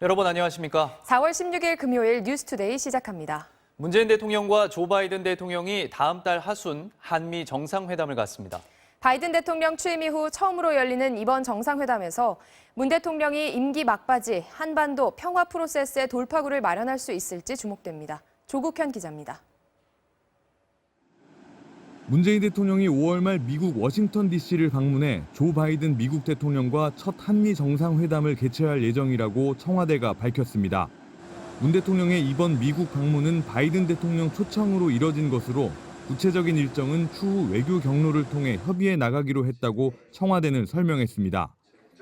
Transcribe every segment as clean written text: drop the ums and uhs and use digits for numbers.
여러분 안녕하십니까? 4월 16일 금요일 뉴스투데이 시작합니다. 문재인 대통령과 조 바이든 대통령이 다음 달 하순 한미 정상회담을 갖습니다. 바이든 대통령 취임 이후 처음으로 열리는 이번 정상회담에서 문 대통령이 임기 막바지 한반도 평화 프로세스의 돌파구를 마련할 수 있을지 주목됩니다. 조국현 기자입니다. 문재인 대통령이 5월 말 미국 워싱턴 DC를 방문해 조 바이든 미국 대통령과 첫 한미 정상회담을 개최할 예정이라고 청와대가 밝혔습니다. 문 대통령의 이번 미국 방문은 바이든 대통령 초청으로 이뤄진 것으로 구체적인 일정은 추후 외교 경로를 통해 협의해 나가기로 했다고 청와대는 설명했습니다.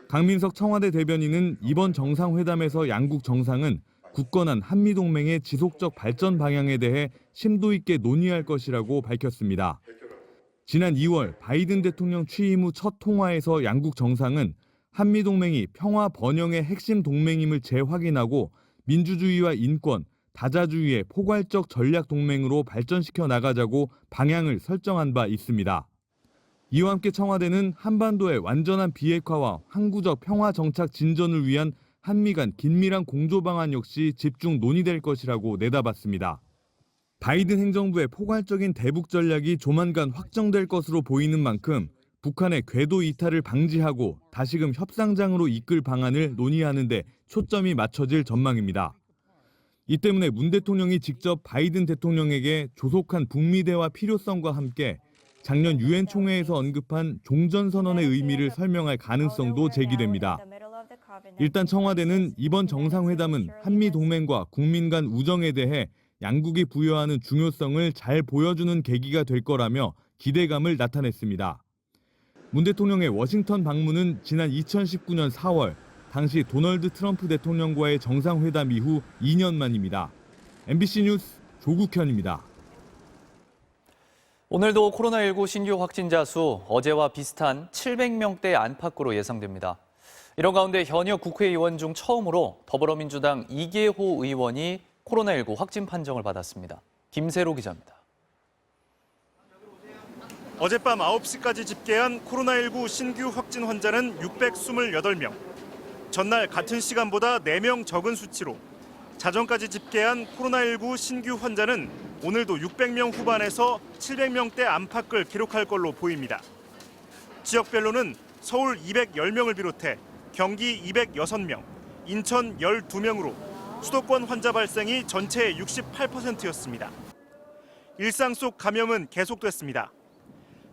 강민석 청와대 대변인은 이번 정상회담에서 양국 정상은 굳건한 한미동맹의 지속적 발전 방향에 대해 심도 있게 논의할 것이라고 밝혔습니다. 지난 2월 바이든 대통령 취임 후 첫 통화에서 양국 정상은 한미동맹이 평화 번영의 핵심 동맹임을 재확인하고 민주주의와 인권, 다자주의의 포괄적 전략 동맹으로 발전시켜 나가자고 방향을 설정한 바 있습니다. 이와 함께 청와대는 한반도의 완전한 비핵화와 항구적 평화 정착 진전을 위한 한미 간 긴밀한 공조 방안 역시 집중 논의될 것이라고 내다봤습니다. 바이든 행정부의 포괄적인 대북 전략이 조만간 확정될 것으로 보이는 만큼 북한의 궤도 이탈을 방지하고 다시금 협상장으로 이끌 방안을 논의하는 데 초점이 맞춰질 전망입니다. 이 때문에 문 대통령이 직접 바이든 대통령에게 조속한 북미 대화 필요성과 함께 작년 유엔 총회에서 언급한 종전선언의 의미를 설명할 가능성도 제기됩니다. 일단 청와대는 이번 정상회담은 한미 동맹과 국민 간 우정에 대해 양국이 부여하는 중요성을 잘 보여주는 계기가 될 거라며 기대감을 나타냈습니다. 문 대통령의 워싱턴 방문은 지난 2019년 4월 당시 도널드 트럼프 대통령과의 정상회담 이후 2년 만입니다. MBC 뉴스 조국현입니다. 오늘도 코로나19 신규 확진자 수 어제와 비슷한 700명대 안팎으로 예상됩니다. 이런 가운데 현역 국회의원 중 처음으로 더불어민주당 이계호 의원이 코로나19 확진 판정을 받았습니다. 김세로 기자입니다. 어젯밤 9시까지 집계한 코로나19 신규 확진 환자는 628명. 전날 같은 시간보다 4명 적은 수치로 자정까지 집계한 코로나19 신규 환자는 오늘도 600명 후반에서 700명대 안팎을 기록할 걸로 보입니다. 지역별로는 서울 210명을 비롯해 경기 206명, 인천 12명으로 수도권 환자 발생이 전체의 68%였습니다. 일상 속 감염은 계속됐습니다.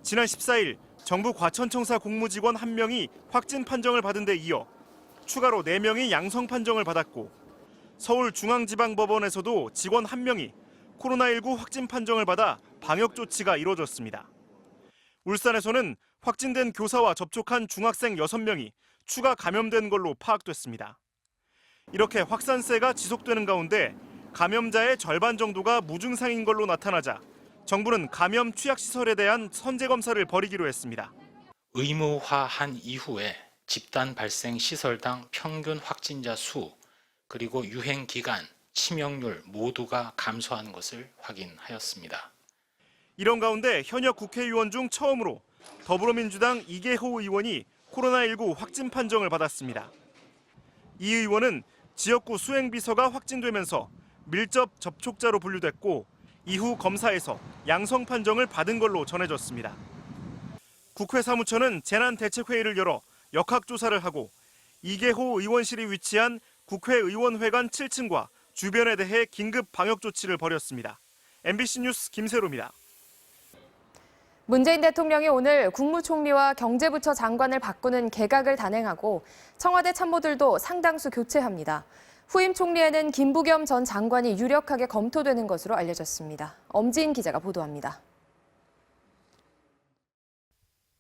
지난 14일 정부 과천청사 공무직원 1명이 확진 판정을 받은 데 이어 추가로 4명이 양성 판정을 받았고 서울중앙지방법원에서도 직원 1명이 코로나19 확진 판정을 받아 방역 조치가 이루어졌습니다. 울산에서는 확진된 교사와 접촉한 중학생 6명이 추가 감염된 걸로 파악됐습니다. 이렇게 확산세가 지속되는 가운데 감염자의 절반 정도가 무증상인 걸로 나타나자 정부는 감염 취약시설에 대한 선제검사를 벌이기로 했습니다. 의무화한 이후에 집단 발생 시설당 평균 확진자 수, 그리고 유행 기간, 치명률 모두가 감소하는 것을 확인하였습니다. 이런 가운데 현역 국회의원 중 처음으로 더불어민주당 이계호 의원이 코로나19 확진 판정을 받았습니다. 이 의원은 지역구 수행비서가 확진되면서 밀접 접촉자로 분류됐고 이후 검사에서 양성 판정을 받은 걸로 전해졌습니다. 국회 사무처는 재난대책회의를 열어 역학조사를 하고 이계호 의원실이 위치한 국회의원회관 7층과 주변에 대해 긴급 방역 조치를 벌였습니다. MBC 뉴스 김세로입니다. 문재인 대통령이 오늘 국무총리와 경제부처 장관을 바꾸는 개각을 단행하고 청와대 참모들도 상당수 교체합니다. 후임 총리에는 김부겸 전 장관이 유력하게 검토되는 것으로 알려졌습니다. 엄지인 기자가 보도합니다.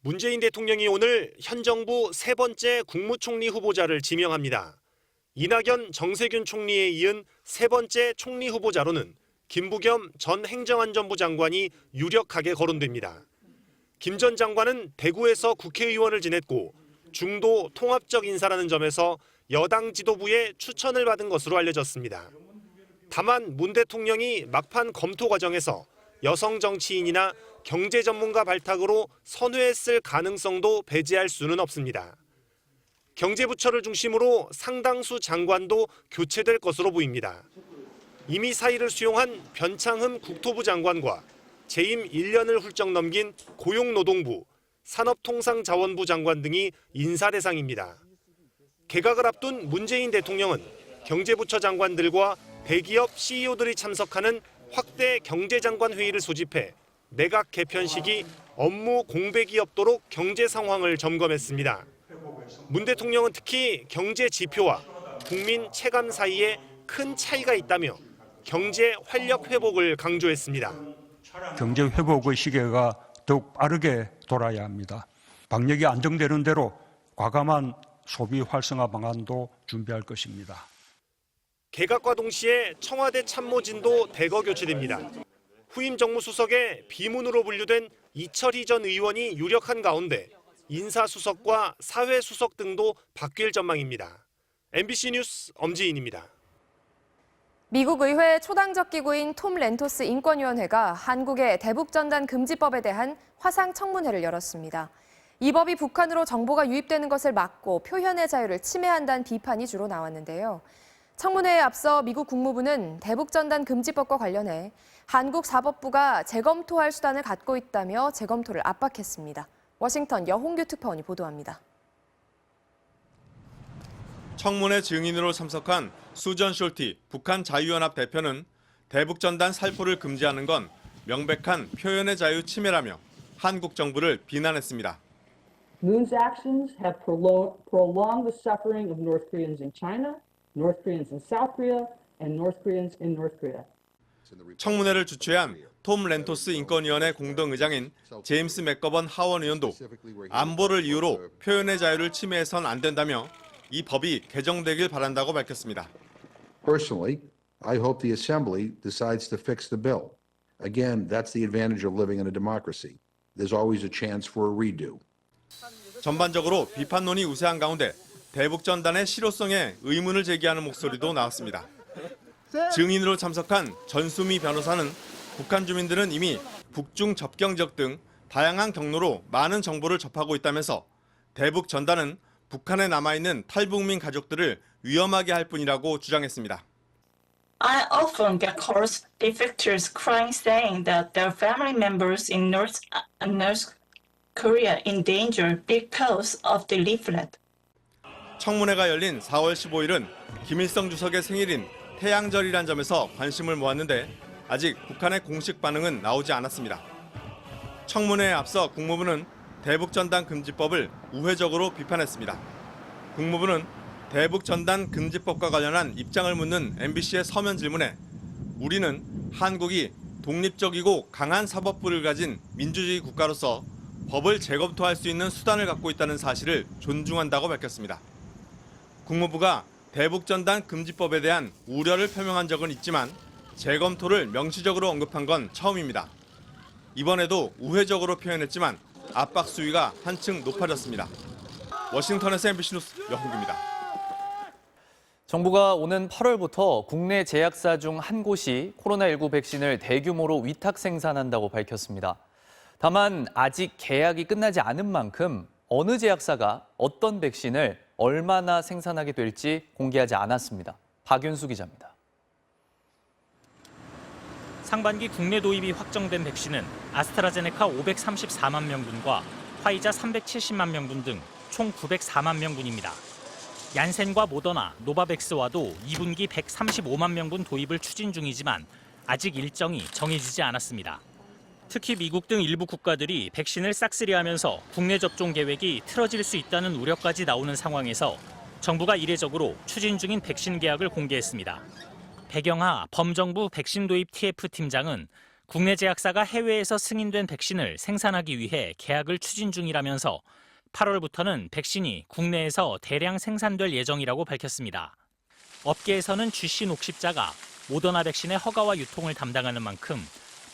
문재인 대통령이 오늘 현 정부 세 번째 국무총리 후보자를 지명합니다. 이낙연, 정세균 총리에 이은 세 번째 총리 후보자로는 김부겸 전 행정안전부 장관이 유력하게 거론됩니다. 김 전 장관은 대구에서 국회의원을 지냈고 중도 통합적 인사라는 점에서 여당 지도부의 추천을 받은 것으로 알려졌습니다. 다만 문 대통령이 막판 검토 과정에서 여성 정치인이나 경제 전문가 발탁으로 선회했을 가능성도 배제할 수는 없습니다. 경제부처를 중심으로 상당수 장관도 교체될 것으로 보입니다. 이미 사의를 수용한 변창흠 국토부 장관과 재임 1년을 훌쩍 넘긴 고용노동부, 산업통상자원부 장관 등이 인사 대상입니다. 개각을 앞둔 문재인 대통령은 경제부처 장관들과 대기업 CEO들이 참석하는 확대 경제장관 회의를 소집해 내각 개편 시기 업무 공백이 없도록 경제 상황을 점검했습니다. 문 대통령은 특히 경제 지표와 국민 체감 사이에 큰 차이가 있다며 경제 활력 회복을 강조했습니다. 경제 회복의 시계가 더욱 빠르게 돌아야 합니다. 방역이 안정되는 대로 과감한 소비 활성화 방안도 준비할 것입니다. 개각과 동시에 청와대 참모진도 대거 교체됩니다. 후임 정무수석의 비문으로 분류된 이철희 전 의원이 유력한 가운데 인사수석과 사회수석 등도 바뀔 전망입니다. MBC 뉴스 엄지인입니다. 미국 의회 초당적 기구인 톰 렌토스 인권위원회가 한국의 대북전단 금지법에 대한 화상 청문회를 열었습니다. 이 법이 북한으로 정보가 유입되는 것을 막고 표현의 자유를 침해한다는 비판이 주로 나왔는데요. 청문회에 앞서 미국 국무부는 대북전단 금지법과 관련해 한국 사법부가 재검토할 수단을 갖고 있다며 재검토를 압박했습니다. 워싱턴 여홍규 특파원이 보도합니다. 청문회 증인으로 참석한 수전 숄티 북한 자유연합 대표는 대북전단 살포를 금지하는 건 명백한 표현의 자유 침해라며 한국 정부를 비난했습니다. Moon's actions have prolonged the suffering of North Koreans in China, North Koreans in South Korea, and North Koreans in North Korea. 청문회를 주최한 톰 렌토스 인권위원회 공동의장인 제임스 맥거번 하원 의원도 안보를 이유로 표현의 자유를 침해해선 안 된다며 이 법이 개정되길 바란다고 밝혔습니다. Personally, I hope the Assembly decides to fix the bill. Again, that's the advantage of living in a democracy. There's always a chance for a redo. 전반적으로 비판론이 우세한 가운데 대북전단의 실효성에 의문을 제기하는 목소리도 나왔습니다. 증인으로 참석한 전수미 변호사는 북한 주민들은 이미 북중 접경 지역 등 다양한 경로로 많은 정보를 접하고 있다면서 대북전단은 북한에 남아있는 탈북민 가족들을 위험하게 할 뿐이라고 주장했습니다. I often get calls, defectors crying saying that their family members in North Korea in danger because of the leaflet. 청문회가 열린 4월 15일은 김일성 주석의 생일인 태양절이란 점에서 관심을 모았는데 아직 북한의 공식 반응은 나오지 않았습니다. 청문회에 앞서 국무부는 대북전단 금지법을 우회적으로 비판했습니다. 국무부는 대북전단 금지법과 관련한 입장을 묻는 MBC의 서면 질문에 우리는 한국이 독립적이고 강한 사법부를 가진 민주주의 국가로서 법을 재검토할 수 있는 수단을 갖고 있다는 사실을 존중한다고 밝혔습니다. 국무부가 대북전단 금지법에 대한 우려를 표명한 적은 있지만 재검토를 명시적으로 언급한 건 처음입니다. 이번에도 우회적으로 표현했지만 압박 수위가 한층 높아졌습니다. 워싱턴에서 MBC 뉴스 여홍규입니다. 정부가 오는 8월부터 국내 제약사 중 한 곳이 코로나19 백신을 대규모로 위탁 생산한다고 밝혔습니다. 다만 아직 계약이 끝나지 않은 만큼 어느 제약사가 어떤 백신을 얼마나 생산하게 될지 공개하지 않았습니다. 박윤수 기자입니다. 상반기 국내 도입이 확정된 백신은 아스트라제네카 534만 명분과 화이자 370만 명분 등 총 904만 명분입니다. 얀센과 모더나, 노바백스와도 2분기 135만 명분 도입을 추진 중이지만 아직 일정이 정해지지 않았습니다. 특히 미국 등 일부 국가들이 백신을 싹쓸이하면서 국내 접종 계획이 틀어질 수 있다는 우려까지 나오는 상황에서 정부가 이례적으로 추진 중인 백신 계약을 공개했습니다. 백영하 범정부 백신 도입 TF 팀장은 국내 제약사가 해외에서 승인된 백신을 생산하기 위해 계약을 추진 중이라면서 8월부터는 백신이 국내에서 대량 생산될 예정이라고 밝혔습니다. 업계에서는 GC 녹십자가 모더나 백신의 허가와 유통을 담당하는 만큼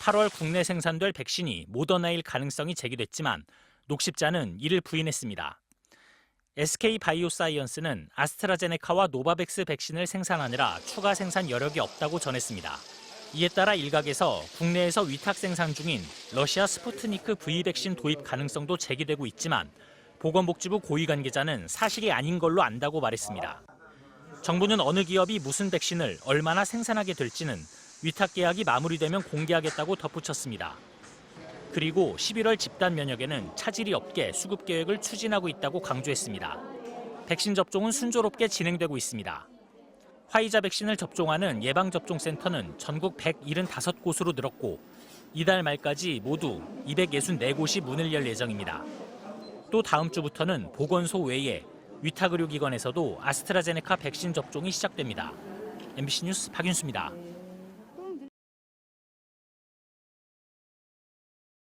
8월 국내 생산될 백신이 모더나일 가능성이 제기됐지만 녹십자는 이를 부인했습니다. SK바이오사이언스는 아스트라제네카와 노바백스 백신을 생산하느라 추가 생산 여력이 없다고 전했습니다. 이에 따라 일각에서 국내에서 위탁 생산 중인 러시아 스푸트니크 V 백신 도입 가능성도 제기되고 있지만 보건복지부 고위 관계자는 사실이 아닌 걸로 안다고 말했습니다. 정부는 어느 기업이 무슨 백신을 얼마나 생산하게 될지는 위탁 계약이 마무리되면 공개하겠다고 덧붙였습니다. 그리고 11월 집단 면역에는 차질이 없게 수급 계획을 추진하고 있다고 강조했습니다. 백신 접종은 순조롭게 진행되고 있습니다. 화이자 백신을 접종하는 예방접종센터는 전국 175곳으로 늘었고 이달 말까지 모두 264곳이 문을 열 예정입니다. 또 다음 주부터는 보건소 외에 위탁의료기관에서도 아스트라제네카 백신 접종이 시작됩니다. MBC 뉴스 박윤수입니다.